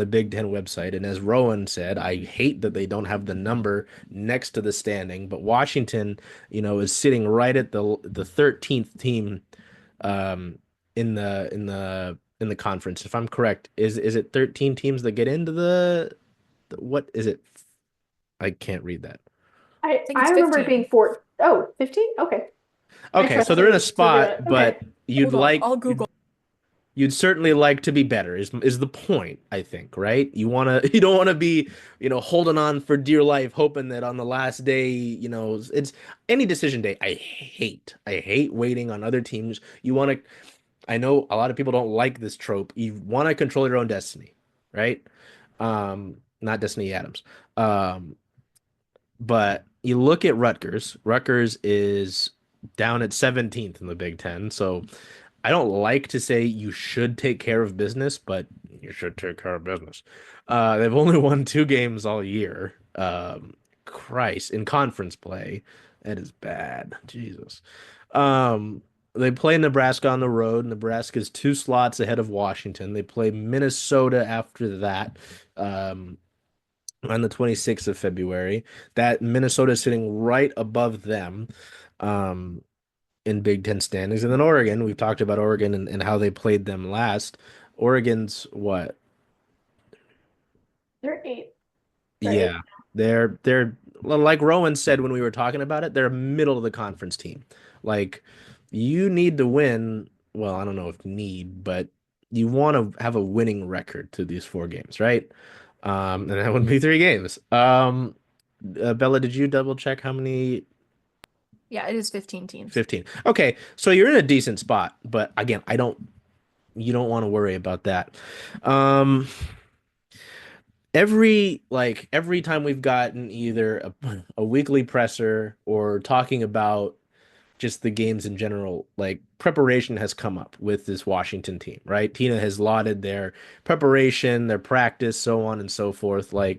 the Big Ten website. And as Rowan said, I hate that they don't have the number next to the standing, but Washington, is sitting right at the 13th team um in the conference. If I'm correct, is it 13 teams that get into what is it? I can't read that. I think I it's remember it being 15. four. Oh, 15? Okay. I Okay, so trust they're in a you to do spot, it. Okay. but you'd Hold on, like I'll Google. you'd certainly like to be better is the point, I think, right? You don't want to be, holding on for dear life, hoping that on the last day, it's any decision day. I hate waiting on other teams. I know a lot of people don't like this trope. You want to control your own destiny, right? Not Destiny Adams. Um, but you look at Rutgers. Rutgers is down at 17th in the Big Ten. So I don't like to say you should take care of business, but you should take care of business. They've only won 2 games all year. Christ, in conference play, that is bad. Jesus. They play Nebraska on the road. Nebraska's 2 slots ahead of Washington. They play Minnesota after that. Um, on the 26th of February. That Minnesota is sitting right above them um, in Big Ten standings. And then Oregon, we've talked about Oregon and how they played them last. Oregon's what? They're eight. They're eight. Yeah. They're well, like Rowan said when we were talking about it, they're a middle of the conference team. Like you need to win. Well, I don't know if need, but you want to have a winning record to these 4 games, right? And that would be 3 games. Bella, did you double check how many? Yeah, it is 15 teams. 15. Okay, so you're in a decent spot, but again, you don't want to worry about that. Um, every time we've gotten either a weekly presser or talking about just the games in general, like preparation has come up with this Washington team, right? Tina has lauded their preparation, their practice, so on and so forth. I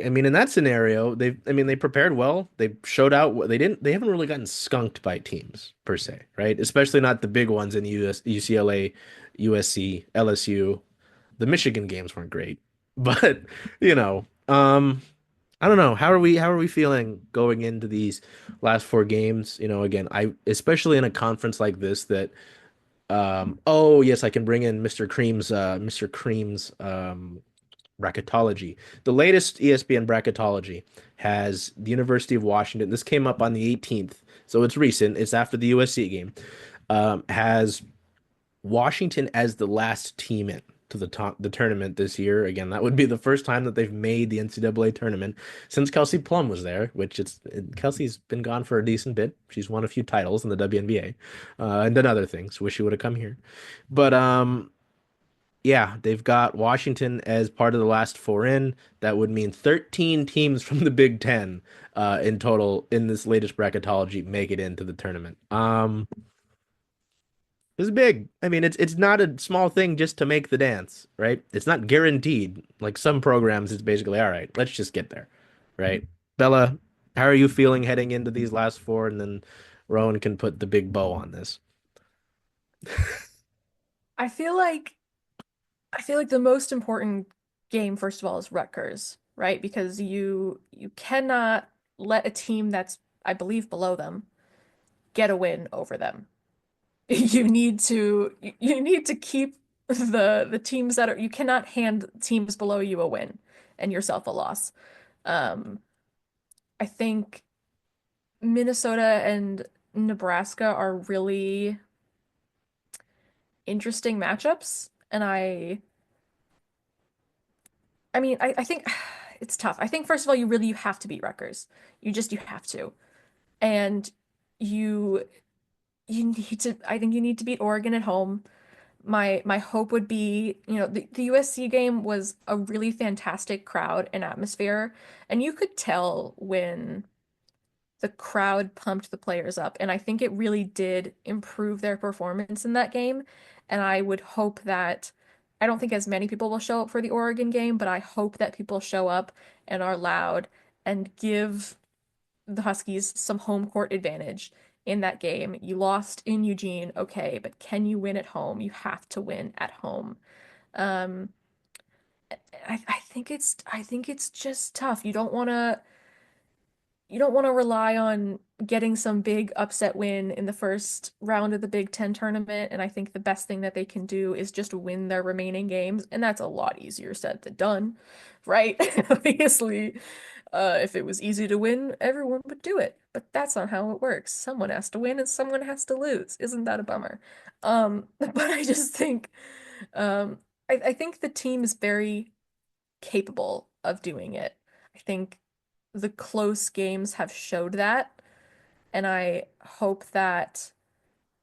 mean, in that scenario, they prepared well. They showed out they haven't really gotten skunked by teams per se, right? Especially not the big ones in UCLA, USC, LSU. The Michigan games weren't great, but you know, I don't know. How are we feeling going into these last 4 games? Again, I especially in a conference like this that oh yes, I can bring in Mr. Cream's bracketology. The latest ESPN bracketology has the University of Washington. This came up on the 18th, so it's recent. It's after the USC game. Has Washington as the last team in to the tournament this year. Again, that would be the first time that they've made the NCAA tournament since Kelsey Plum was there, which Kelsey's been gone for a decent bit. She's won a few titles in the WNBA, and done other things. Wish she would have come here. But yeah, they've got Washington as part of the last 4 in. That would mean 13 teams from the Big Ten in total in this latest bracketology make it into the tournament. This is big. I mean, it's not a small thing just to make the dance, right? It's not guaranteed. Like some programs, it's basically all right. Let's just get there, right? Bella, how are you feeling heading into these last 4, and then Rowan can put the big bow on this. I feel like I feel like the most important game, first of all, is Rutgers, right? Because you cannot let a team that's, I believe, below them get a win over them. You need to keep the teams that are you cannot hand teams below you a win and yourself a loss. Um, I think Minnesota and Nebraska are really interesting matchups, and I mean, I think it's tough. I think first of all, you have to beat Rutgers. You have to. And you you need to I think you need to beat Oregon at home. My hope would be, the USC game was a really fantastic crowd and atmosphere, and you could tell when the crowd pumped the players up, and I think it really did improve their performance in that game. And I would hope that I don't think as many people will show up for the Oregon game, but I hope that people show up and are loud and give the Huskies some home court advantage in that game. You lost in Eugene, okay, but can you win at home? You have to win at home. Um, I think it's just tough. You don't want to rely on getting some big upset win in the first round of the Big Ten tournament. And I think the best thing that they can do is just win their remaining games. And that's a lot easier said than done, right? Obviously, if it was easy to win, everyone would do it. But that's not how it works. Someone has to win and someone has to lose. Isn't that a bummer? But I just think, I think the team is very capable of doing it. I think the close games have showed that, and I hope that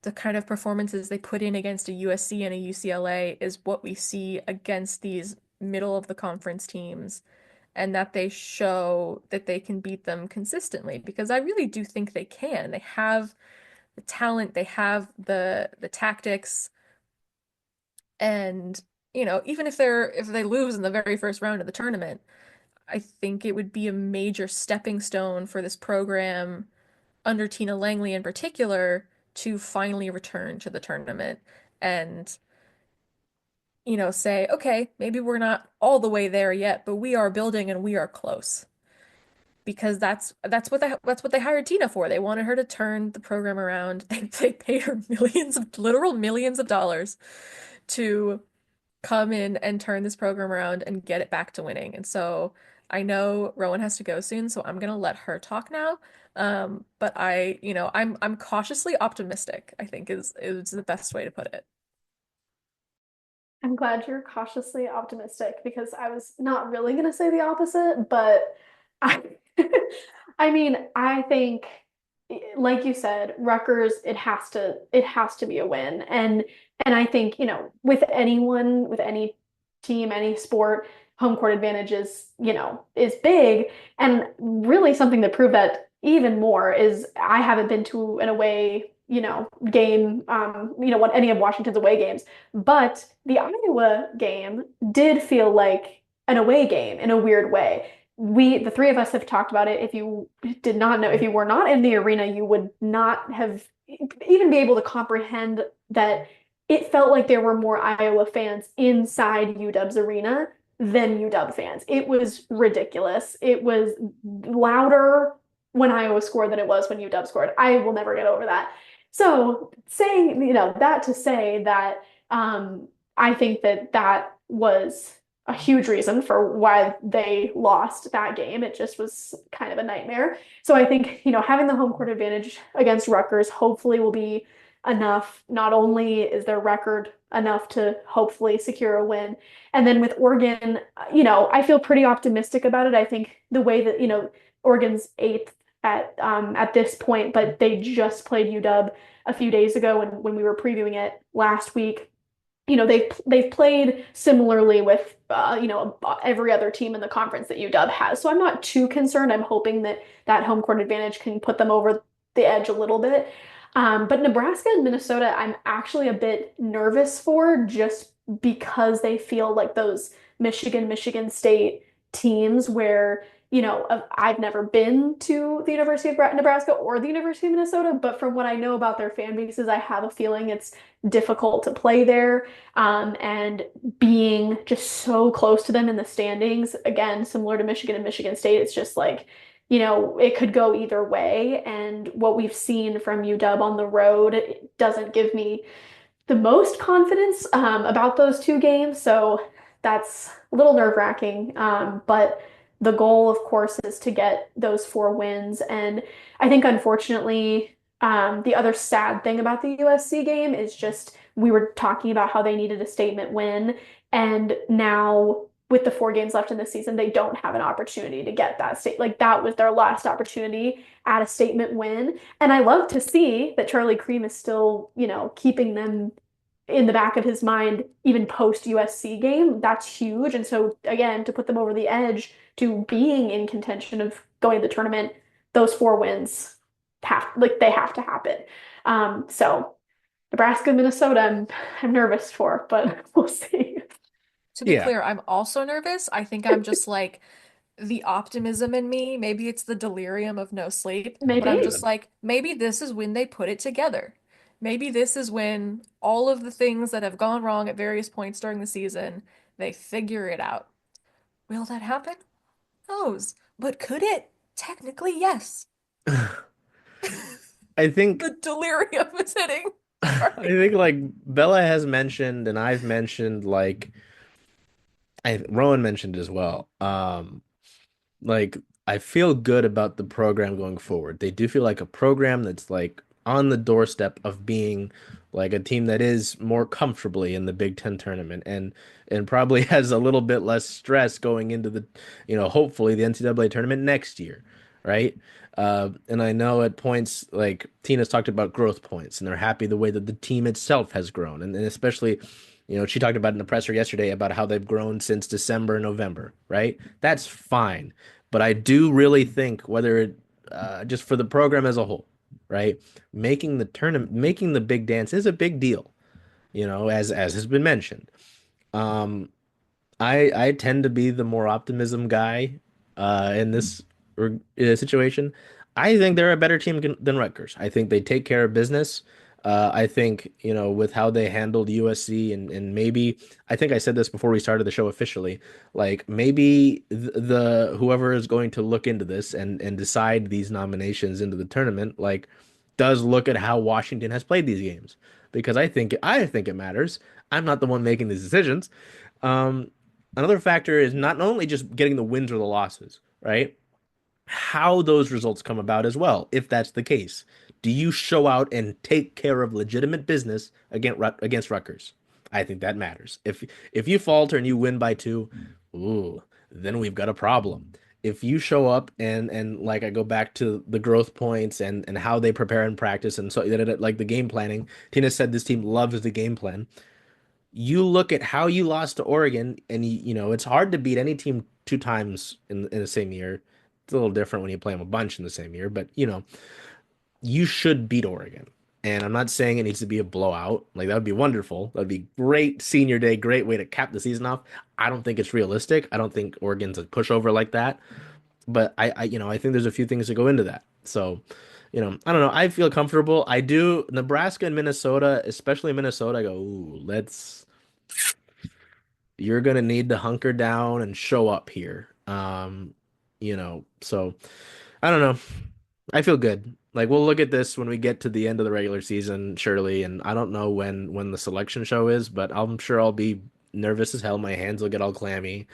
the kind of performances they put in against a USC and a UCLA is what we see against these middle of the conference teams, and that they show that they can beat them consistently because I really do think they can. They have the talent, they have the tactics, and even if they lose in the very first round of the tournament, I think it would be a major stepping stone for this program under Tina Langley in particular to finally return to the tournament and, say, okay, maybe we're not all the way there yet, but we are building and we are close. Because that's what they hired Tina for. They wanted her to turn the program around. They paid her literal millions of dollars to come in and turn this program around and get it back to winning. And so I know Rowan has to go soon, so I'm gonna let her talk now. But I'm cautiously optimistic, I think is the best way to put it. I'm glad you're cautiously optimistic because I was not really going to say the opposite, but I I mean, I think like you said, Rutgers, it has to be a win. And I think, with anyone, with any team, any sport, home court advantage is big. And really something to prove that even more is I haven't been to an away, game, what any of Washington's away games, but the Iowa game did feel like an away game in a weird way. The three of us have talked about it. If you did not know, if you were not in the arena, you would not have even be able to comprehend that it felt like there were more Iowa fans inside UW's arena than UW fans. It was ridiculous. It was louder when Iowa scored than it was when UW scored. I will never get over that. So saying, that to say that I think that was a huge reason for why they lost that game. It just was kind of a nightmare. So I think, having the home court advantage against Rutgers hopefully will be enough. Not only is their record enough to hopefully secure a win, and then with Oregon, I feel pretty optimistic about it. I think the way that, Oregon's eighth at this point, but they just played UW a few days ago when we were previewing it last week. They've played similarly with every other team in the conference that UW has. So I'm not too concerned. I'm hoping that home court advantage can put them over the edge a little bit. But Nebraska and Minnesota, I'm actually a bit nervous for just because they feel like those Michigan State teams where, I've never been to the University of Nebraska or the University of Minnesota, but from what I know about their fan bases, I have a feeling it's difficult to play there. And being just so close to them in the standings, again, similar to Michigan and Michigan State, it's just like, it could go either way. And what we've seen from UW on the road doesn't give me the most confidence about those two games. So that's a little nerve-wracking. But the goal, of course, is to get those four wins. And I think, unfortunately, the other sad thing about the USC game is just we were talking about how they needed a statement win. And now, with the four games left in the season, they don't have an opportunity to get that state. Like that was their last opportunity at a statement win. And I love to see that Charlie Cream is still, keeping them in the back of his mind, even post USC game. That's huge. And so again, to put them over the edge to being in contention of going to the tournament, those four wins they have to happen. So Nebraska, Minnesota, I'm nervous for, but we'll see. To be Yeah. clear, I'm also nervous. I think I'm just like the optimism in me. Maybe it's the delirium of no sleep, but I'm Maybe. just like, maybe this is when they put it together. Maybe this is when all of the things that have gone wrong at various points during the season, they figure it out. Will that happen? Who knows? But could it? Technically, yes. I think The delirium is hitting. I Sorry. think like Bella has mentioned and I've mentioned like Rowan mentioned as well. Like I feel good about the program going forward. They do feel like a program that's like on the doorstep of being like a team that is more comfortably in the Big Ten tournament and probably has a little bit less stress going into the, hopefully the NCAA tournament next year, right? And I know at points like Tina's talked about growth points, and they're happy the way that the team itself has grown, and especially. She talked about in the presser yesterday about how they've grown since December, November, right? That's fine. But I do really think whether it just for the program as a whole, right? Making the tournament, making the big dance is a big deal, as has been mentioned. Um, I tend to be the more optimism guy in this situation. I think they're a better team than Rutgers. I think they take care of business. I think, with how they handled USC and maybe I think I said this before we started the show officially, like maybe the whoever is going to look into this and decide these nominations into the tournament, like does look at how Washington has played these games because I think it matters. I'm not the one making these decisions. Um, Another factor is not only just getting the wins or the losses, right? How those results come about as well, if that's the case. Do you show out and take care of legitimate business against Rutgers? I think that matters. If you falter and you win by two, ooh, then we've got a problem. If you show up and like I go back to the growth points and how they prepare and practice and so like the game planning, Tina said this team loves the game plan. You look at how you lost to Oregon, and it's hard to beat any team two times in the same year. It's a little different when you play them a bunch in the same year, but you should beat Oregon. And I'm not saying it needs to be a blowout. Like that would be wonderful. That'd be great senior day, great way to cap the season off. I don't think it's realistic. I don't think Oregon's a pushover like that. But I think there's a few things that go into that. So, I don't know. I feel comfortable. I do. Nebraska and Minnesota, especially Minnesota, I go, ooh, you're gonna need to hunker down and show up here. So I don't know. I feel good. Like we'll look at this when we get to the end of the regular season, surely, and I don't know when the selection show is, but I'm sure I'll be nervous as hell. My hands will get all clammy.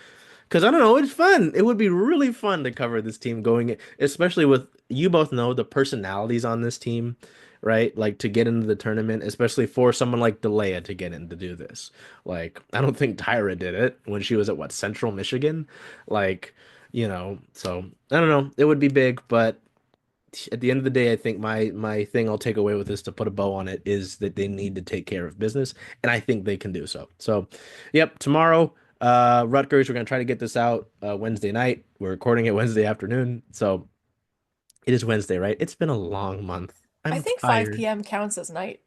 Because I don't know, it's fun. It would be really fun to cover this team going, especially with you both know the personalities on this team, right? Like to get into the tournament, especially for someone like Delia to get in to do this. Like, I don't think Tyra did it when she was at what, Central Michigan? Like, so I don't know. It would be big, but at the end of the day, I think my thing I'll take away with this to put a bow on it is that they need to take care of business, and I think they can do so. So, yep, tomorrow, Rutgers, we're gonna try to get this out Wednesday night. We're recording it Wednesday afternoon, so it is Wednesday, right? It's been a long month. I I'm think 5 tired. p.m. counts as night.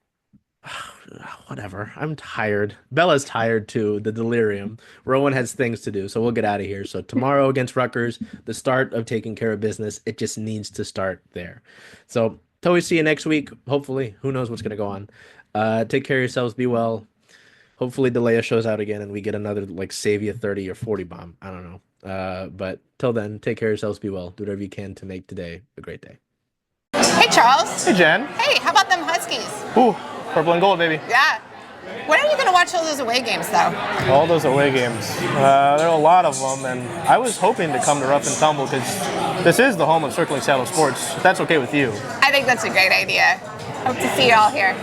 Whatever. I'm tired. Bella's tired too. The delirium. Rowan has things to do, so we'll get out of here. So tomorrow against Rutgers, the start of taking care of business. It just needs to start there. So till we see you next week. Hopefully, who knows what's gonna go on. Take care of yourselves. Be well. Hopefully, Delia shows out again and we get another like save you 30 or 40 bomb. I don't know. But till then, take care of yourselves. Be well. Do whatever you can to make today a great day. Hey, Charles. Hey, Jen. Hey, how about them Huskies? Ooh, purple and gold, baby. Yeah. When are you going to watch all those away games, though? All those away games. There are a lot of them, and I was hoping to come to Rough and Tumble because this is the home of Circling Saddle Sports. If that's okay with you. I think that's a great idea. Hope to see you all here.